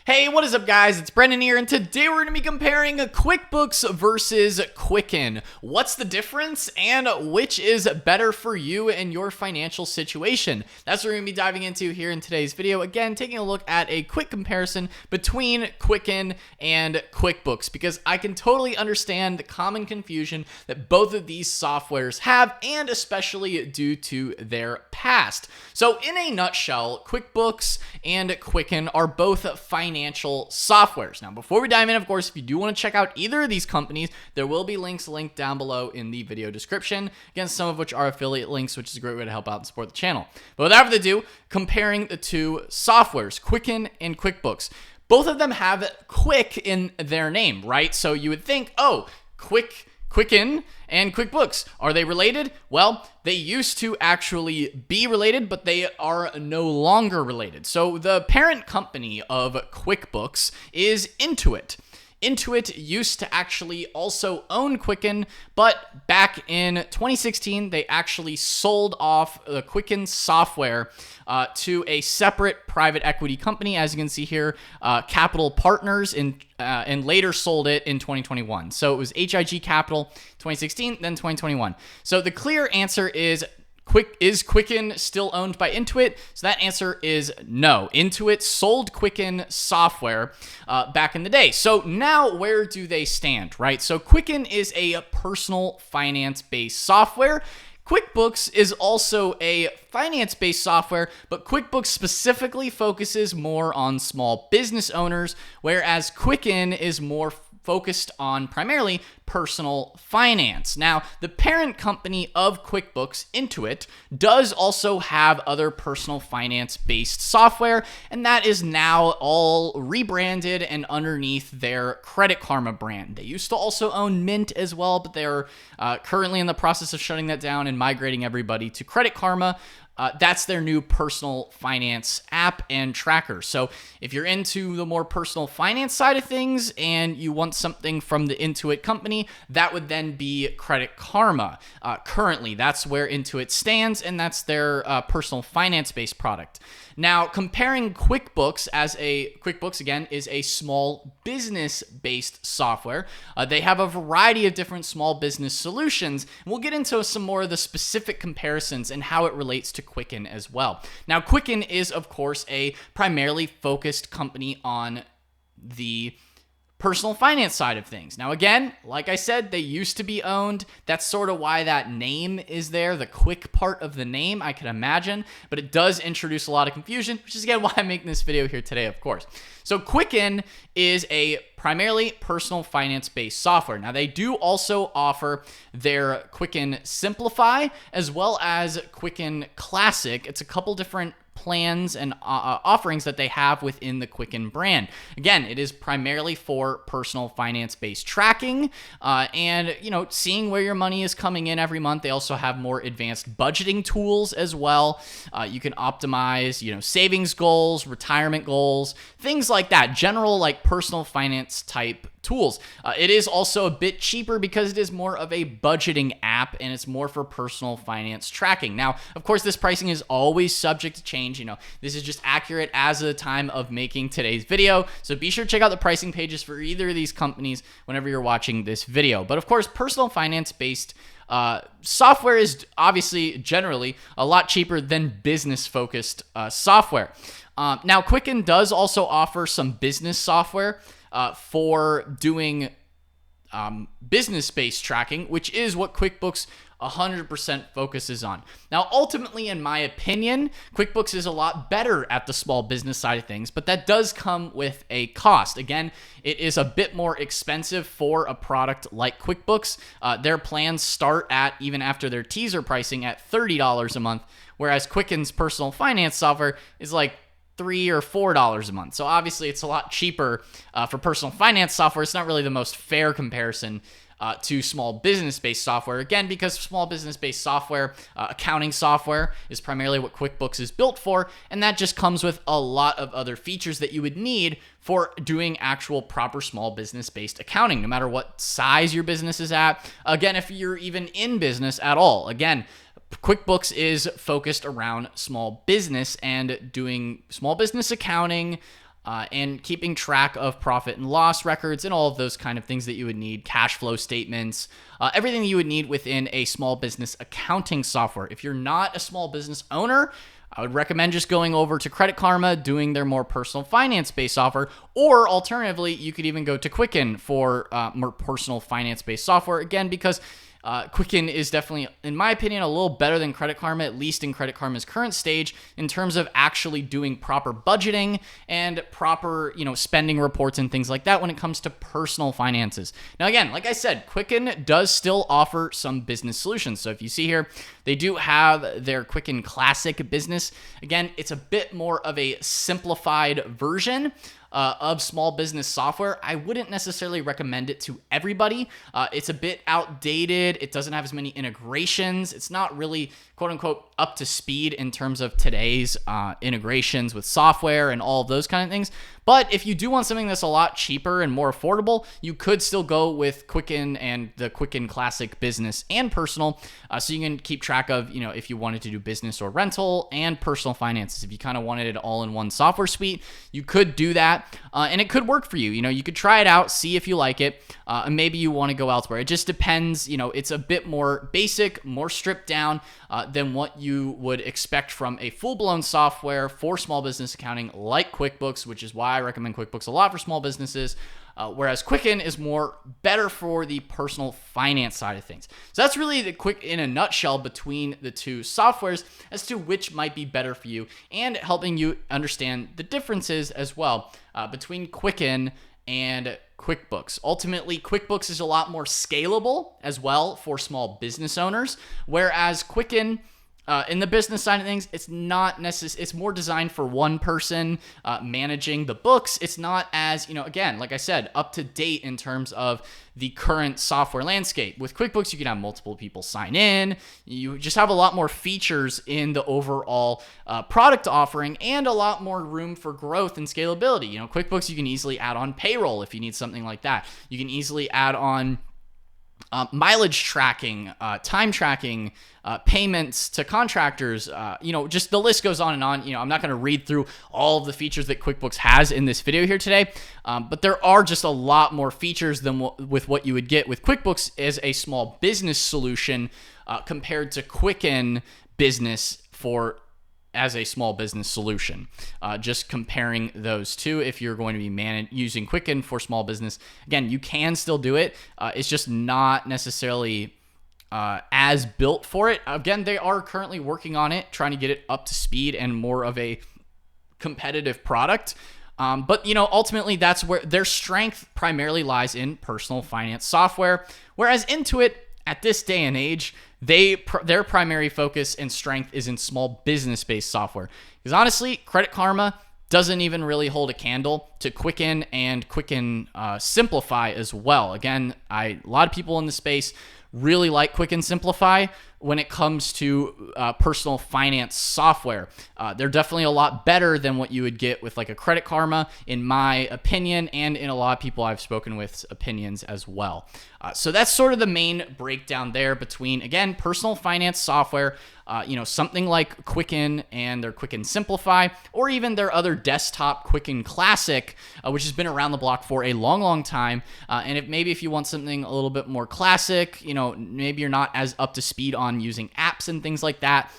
Hey, what is up, guys? It's Brendan here, and today we're going to be comparing QuickBooks versus Quicken. What's the difference, and which is better for you and your financial situation? That's what we're going to be diving into here in today's video. Again, taking a look at a quick comparison between Quicken and QuickBooks, because I can totally understand the common confusion that both of these softwares have, and especially due to their past. So in a nutshell, QuickBooks and Quicken are both financial softwares. Now, before we dive in, of course, if you do want to check out either of these companies, there will be links linked down below in the video description. Again, some of which are affiliate links, which is a great way to help out and support the channel. But without further ado, comparing the two softwares, Quicken and QuickBooks. Both of them have Quick in their name, right? So you would think, oh, Quicken and QuickBooks, are they related? Well, they used to actually be related, but they are no longer related. So the parent company of QuickBooks is Intuit. Intuit used to actually also own Quicken, but back in 2016, they actually sold off the Quicken software to a separate private equity company, as you can see here, Capital Partners, and later sold it in 2021. So it was HIG Capital 2016, then 2021. So the clear answer is Quicken still owned by Intuit? So that answer is no. Intuit sold Quicken software back in the day. So now where do they stand, right? So Quicken is a personal finance-based software. QuickBooks is also a finance-based software, but QuickBooks specifically focuses more on small business owners, whereas Quicken is more focused on primarily personal finance. Now, the parent company of QuickBooks, Intuit, does also have other personal finance-based software, and that is now all rebranded and underneath their Credit Karma brand. They used to also own Mint as well, but they're currently in the process of shutting that down and migrating everybody to Credit Karma. That's their new personal finance app and tracker. So if you're into the more personal finance side of things and you want something from the Intuit company, that would then be Credit Karma. Currently, that's where Intuit stands, and that's their personal finance-based product. Now, comparing QuickBooks QuickBooks, again, is a small business-based software. They have a variety of different small business solutions. And we'll get into some more of the specific comparisons and how it relates to Quicken as well. Now, Quicken is, of course, a primarily focused company on the personal finance side of things. Now, again, like I said, they used to be owned. That's sort of why that name is there, the quick part of the name, I can imagine. But it does introduce a lot of confusion, which is, again, why I'm making this video here today, of course. So Quicken is a primarily personal finance-based software. Now, they do also offer their Quicken Simplify as well as Quicken Classic. It's a couple different plans and offerings that they have within the Quicken brand. Again, it is primarily for personal finance-based tracking and, seeing where your money is coming in every month. They also have more advanced budgeting tools as well. You can optimize, savings goals, retirement goals, things like that. General, personal finance type tools. It is also a bit cheaper because it is more of a budgeting app and it's more for personal finance tracking. Now, of course, this pricing is always subject to change. This is just accurate as of the time of making today's video. So be sure to check out the pricing pages for either of these companies whenever you're watching this video. But of course, personal finance based software is obviously generally a lot cheaper than business focused software. Now, Quicken does also offer some business software for doing business-based tracking, which is what QuickBooks 100% focuses on. Now, ultimately, in my opinion, QuickBooks is a lot better at the small business side of things, but that does come with a cost. Again, it is a bit more expensive for a product like QuickBooks. Their plans start at, even after their teaser pricing, at $30 a month, whereas Quicken's personal finance software is like $3 or $4 a month. So obviously it's a lot cheaper for personal finance software. It's not really the most fair comparison to small business-based software. Again, because small business-based software, accounting software is primarily what QuickBooks is built for, and that just comes with a lot of other features that you would need for doing actual proper small business-based accounting, no matter what size your business is at. Again, if you're even in business at all. Again, QuickBooks is focused around small business and doing small business accounting, and keeping track of profit and loss records and all of those kind of things that you would need, cash flow statements, everything you would need within a small business accounting software. If you're not a small business owner, I would recommend just going over to Credit Karma, doing their more personal finance-based software, or alternatively, you could even go to Quicken for more personal finance-based software, again, because Quicken is definitely, in my opinion, a little better than Credit Karma, at least in Credit Karma's current stage, in terms of actually doing proper budgeting and proper, spending reports and things like that when it comes to personal finances. Now, again, like I said, Quicken does still offer some business solutions. So if you see here, they do have their Quicken Classic business. Again, it's a bit more of a simplified version of small business software. I wouldn't necessarily recommend it to everybody. It's a bit outdated. It doesn't have as many integrations. It's not really, quote unquote, up to speed in terms of today's integrations with software and all of those kind of things. But if you do want something that's a lot cheaper and more affordable, you could still go with Quicken and the Quicken Classic Business and Personal. So you can keep track of, if you wanted to do business or rental and personal finances. If you kind of wanted it all in one software suite, you could do that. And it could work for you. You could try it out, see if you like it, and maybe you want to go elsewhere. It just depends. It's a bit more basic, more stripped down than what you would expect from a full-blown software for small business accounting like QuickBooks, which is why I recommend QuickBooks a lot for small businesses. Whereas Quicken is better for the personal finance side of things. So that's really the quick in a nutshell between the two softwares as to which might be better for you and helping you understand the differences as well between Quicken and QuickBooks. Ultimately, QuickBooks is a lot more scalable as well for small business owners, whereas Quicken, in the business side of things, it's not necessary. It's more designed for one person managing the books. It's not as, again, like I said, up to date in terms of the current software landscape. With QuickBooks, you can have multiple people sign in. You just have a lot more features in the overall product offering and a lot more room for growth and scalability. QuickBooks, you can easily add on payroll if you need something like that. You can easily add on mileage tracking, time tracking, payments to contractors, just the list goes on and on. I'm not going to read through all of the features that QuickBooks has in this video here today, but there are just a lot more features than with what you would get with QuickBooks as a small business solution compared to Quicken Business as a small business solution. Just comparing those two, if you're going to be using Quicken for small business, again, you can still do it. It's just not necessarily as built for it. Again, they are currently working on it, trying to get it up to speed and more of a competitive product. But ultimately, that's where their strength primarily lies in personal finance software, whereas Intuit, at this day and age, their primary focus and strength is in small business-based software. Because honestly, Credit Karma doesn't even really hold a candle to Quicken and Quicken Simplify as well. Again, a lot of people in the space really like Quicken Simplify when it comes to personal finance software. They're definitely a lot better than what you would get with like a Credit Karma, in my opinion, and in a lot of people I've spoken with opinions as well. So that's sort of the main breakdown there between, again, personal finance software, something like Quicken and their Quicken Simplify, or even their other desktop Quicken Classic, which has been around the block for a long, long time. And if you want something a little bit more classic, maybe you're not as up to speed on using apps and things like that.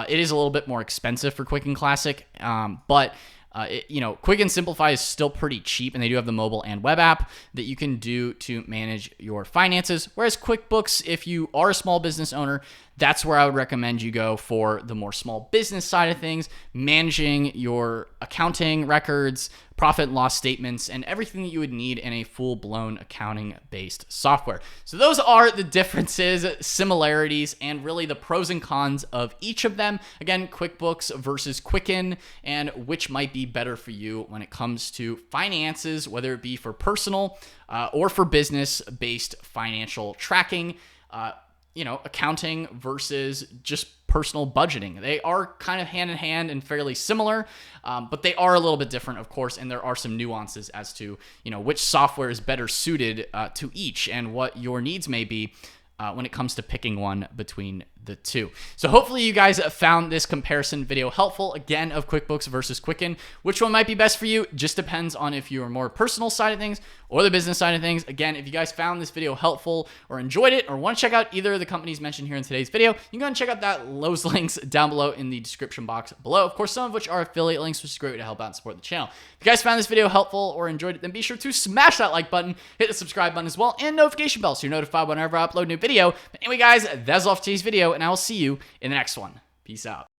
It is a little bit more expensive for Quicken Classic, but Quicken Simplify is still pretty cheap, and they do have the mobile and web app that you can do to manage your finances. Whereas QuickBooks, if you are a small business owner, that's where I would recommend you go for the more small business side of things, managing your accounting records, profit and loss statements, and everything that you would need in a full-blown accounting-based software. So those are the differences, similarities, and really the pros and cons of each of them. Again, QuickBooks versus Quicken, and which might be better for you when it comes to finances, whether it be for personal or for business-based financial tracking, accounting versus just personal budgeting. They are kind of hand in hand and fairly similar, but they are a little bit different, of course, and there are some nuances as to, which software is better suited to each and what your needs may be when it comes to picking one between the two. So hopefully you guys found this comparison video helpful, again, of QuickBooks versus Quicken. Which one might be best for you just depends on if you are more personal side of things or the business side of things. Again, if you guys found this video helpful or enjoyed it or want to check out either of the companies mentioned here in today's video, you can go and check out those links down below in the description box below. Of course, some of which are affiliate links, which is great to help out and support the channel. If you guys found this video helpful or enjoyed it, then be sure to smash that like button, hit the subscribe button as well, and notification bell so you're notified whenever I upload a new video. But anyway, guys, that's all for today's video, and I will see you in the next one. Peace out.